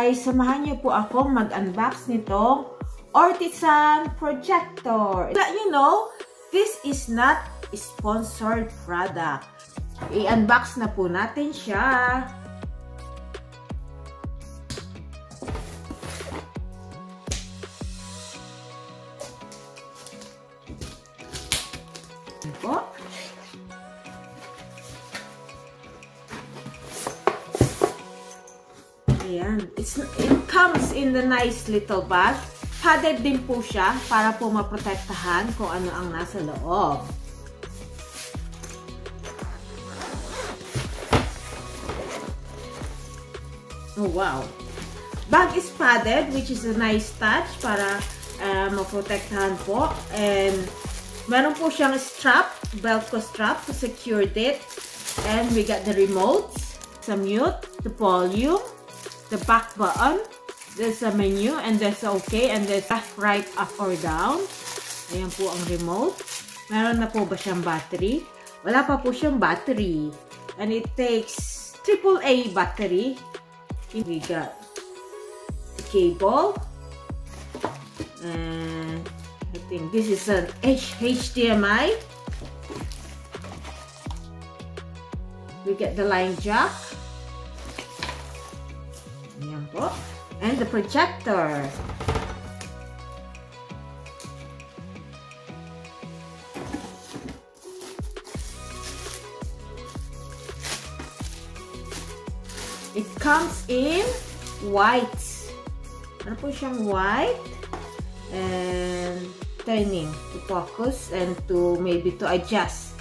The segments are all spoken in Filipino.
guys, samahan niyo po akong mag-unbox nitong Ortizan Projector. Let you know, this is not a sponsored product. I-unbox na po natin siya. Po. Ayan. It comes in the nice little bag. Padded din po siya para po maprotektahan kung ano ang nasa loob. Oh wow. Bag is padded, which is a nice touch para maprotektahan po. And meron po siyang strap, Velcro strap to secure it. And we got the remote, the mute, the volume, the back button. There's a menu and there's a OK and there's left, right, up or down. Ayan po ang remote. Meron na po ba siyang battery? Wala pa po siyang battery. And it takes AAA battery. We got the cable. And I think this is an HDMI. We get the line jack. Ayan po. And the projector. It comes in white. Ano po siyang white? And turning to focus and to maybe to adjust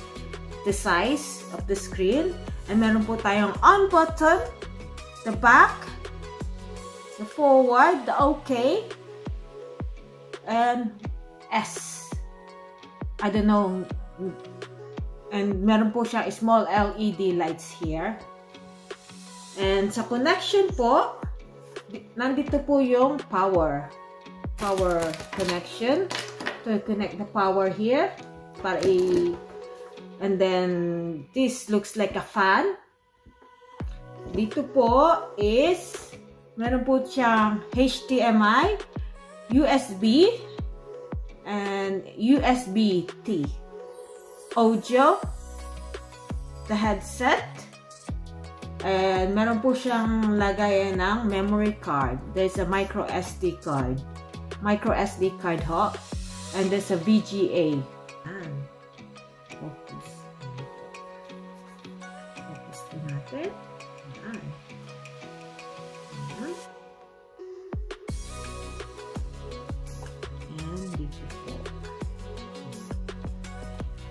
the size of the screen. And meron po tayong on button, the back, the forward, the OK, and S. I don't know. And meron po siya small LED lights here. And sa connection po, nandito po yung power connection. To connect the power here. And then, this looks like a fan. Dito po is meron po siyang HDMI, USB, and USB-T. Audio, the headset, and meron po siyang lagayan ng memory card. There's a micro SD card ho, and there's a VGA. Focus po natin.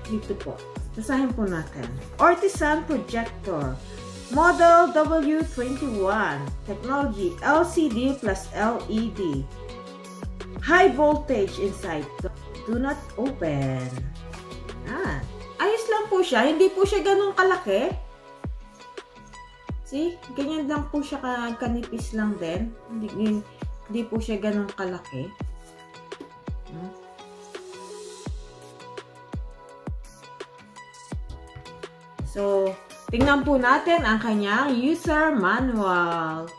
Dito po. Basahin po natin. Ortizan Projector. Model W21. Technology LCD plus LED. High voltage inside. Do not open. Ayos lang po siya. Hindi po siya ganun kalaki. See? Ganyan lang po siya kanipis lang din. Hindi po siya ganun kalaki. So, tingnan po natin ang kanyang user manual.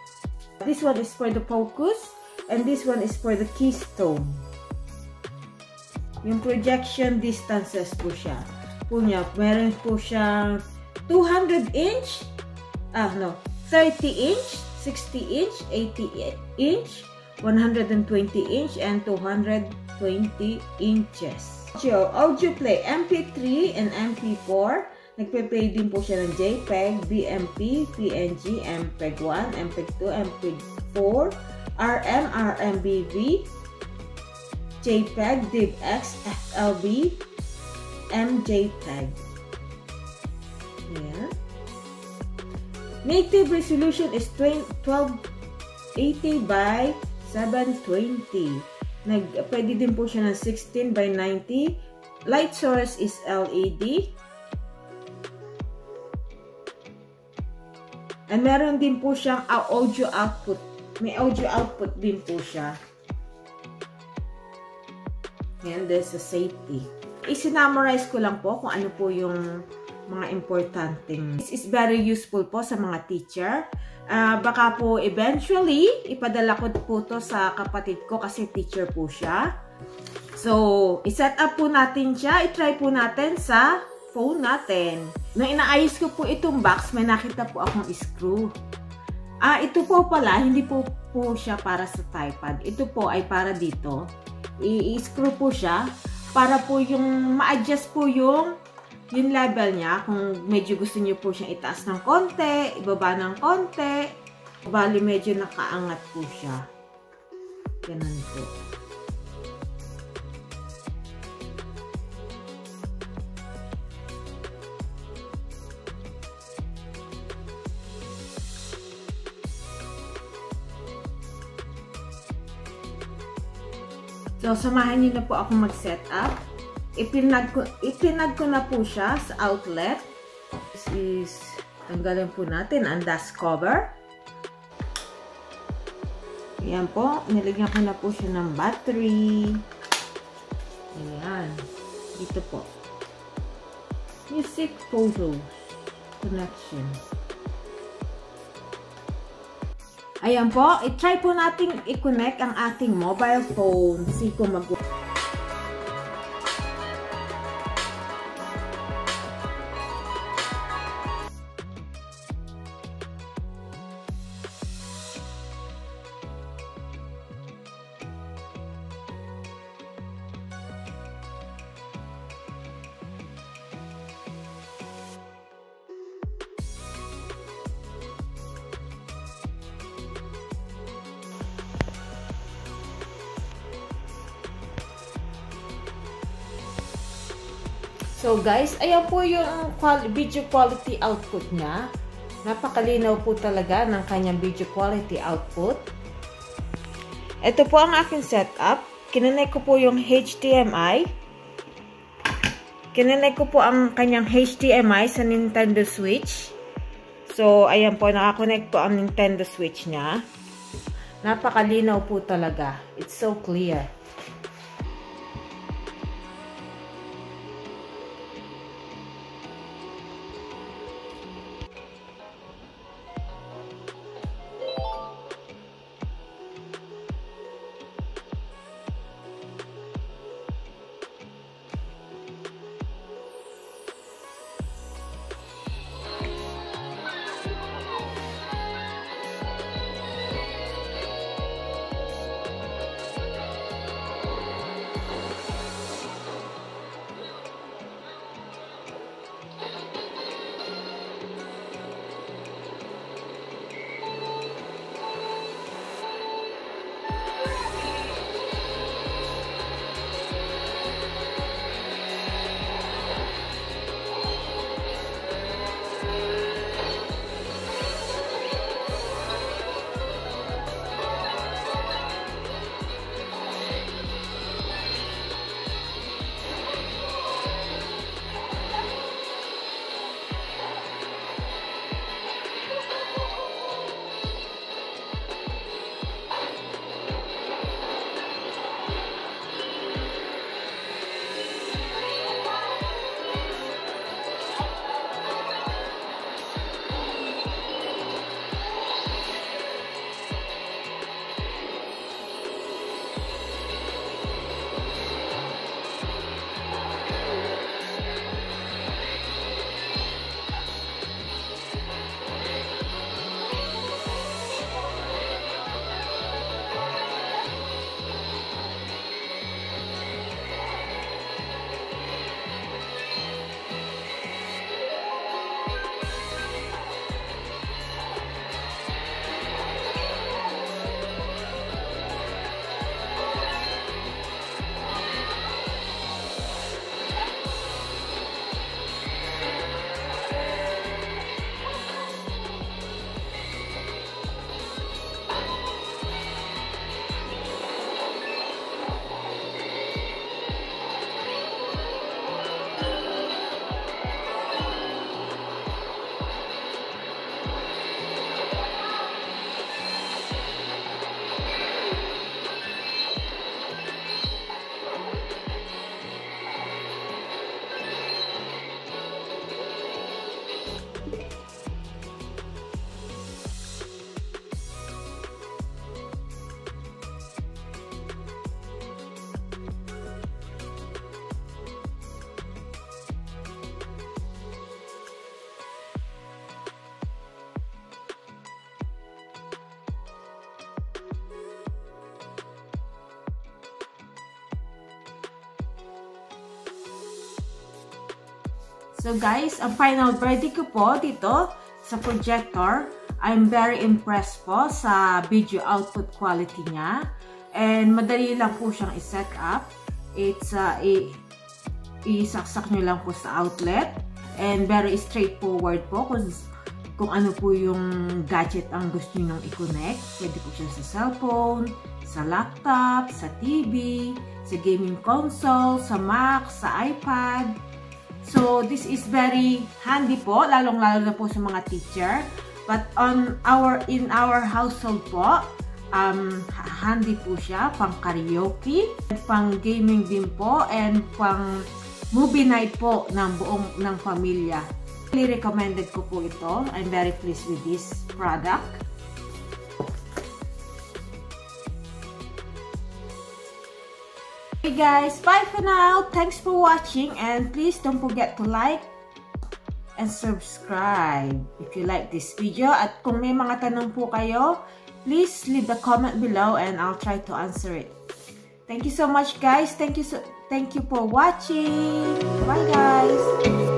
This one is for the focus and this one is for the keystone. Yung projection distances po siya. Meron po siyang 200 inch, 30 inch, 60 inch, 80 inch, 120 inch, and 220 inches. Audio play, MP3 and MP4. Nagpe-play din po siya ng JPEG, BMP, PNG, MPEG-1, MPEG-2, MPEG-4, RM, RMBV, JPEG, DivX, FLV, MJPEG. Ayan. Native resolution is 1280 by 720. Pwede din po siya ng 16 by 90. Light source is LED. And meron din po siyang audio output. May audio output din po siya. And there's a safety. I-summarize ko lang po kung ano po yung mga importanteng. This is very useful po sa mga teacher. Baka po eventually, ipadala ko po to sa kapatid ko kasi teacher po siya. So, iset up po natin siya. I-try po natin sa phone natin. Nung inaayos ko po itong box, may nakita po akong screw. Ito po pala, hindi po siya para sa tripod. Ito po ay para dito. I-screw po siya para po yung ma-adjust po yung level niya. Kung medyo gusto niyo po siyang itaas ng konti, ibaba ng konti, bali medyo nakaangat po siya. Ganun po. So, samahan niyo na po ako mag-set up. Ipinag ko na po siya sa outlet. This is, tanggalin po natin ang dust cover. Ayan po, nilagyan ko na po siya ng battery. Ayan, dito po. Music photos connection. Ayan po, i-try po natin i-connect ang ating mobile phone. See kung mag- So guys, ayan po yung video quality output niya. Napakalinaw po talaga ng kanyang video quality output. Ito po ang aking setup. Kinonect ko po yung HDMI. Kinonect ko po ang kanyang HDMI sa Nintendo Switch. So, ayan po, nakakonect po ang Nintendo Switch niya. Napakalinaw po talaga. It's so clear. So guys, ang final verdict ko po dito sa projector, I'm very impressed po sa video output quality niya. And madali lang po siyang i-set up. It's isaksak nyo lang po sa outlet. And very straightforward po kung ano po yung gadget ang gusto nyo i-connect. Pwede po siya sa cellphone, sa laptop, sa TV, sa gaming console, sa Mac, sa iPad. So, this is very handy po, lalong-lalo na po sa mga teacher. But in our household po, handy po siya pang karaoke, pang gaming din po, and pang movie night po ng pamilya. Really recommended ko po ito. I'm very pleased with this product. Okay guys, bye for now. Thanks for watching, and please don't forget to like and subscribe if you like this video. At kung may mga tanong po kayo, please leave the comment below and I'll try to answer it. Thank you so much guys. Thank you for watching. Bye guys.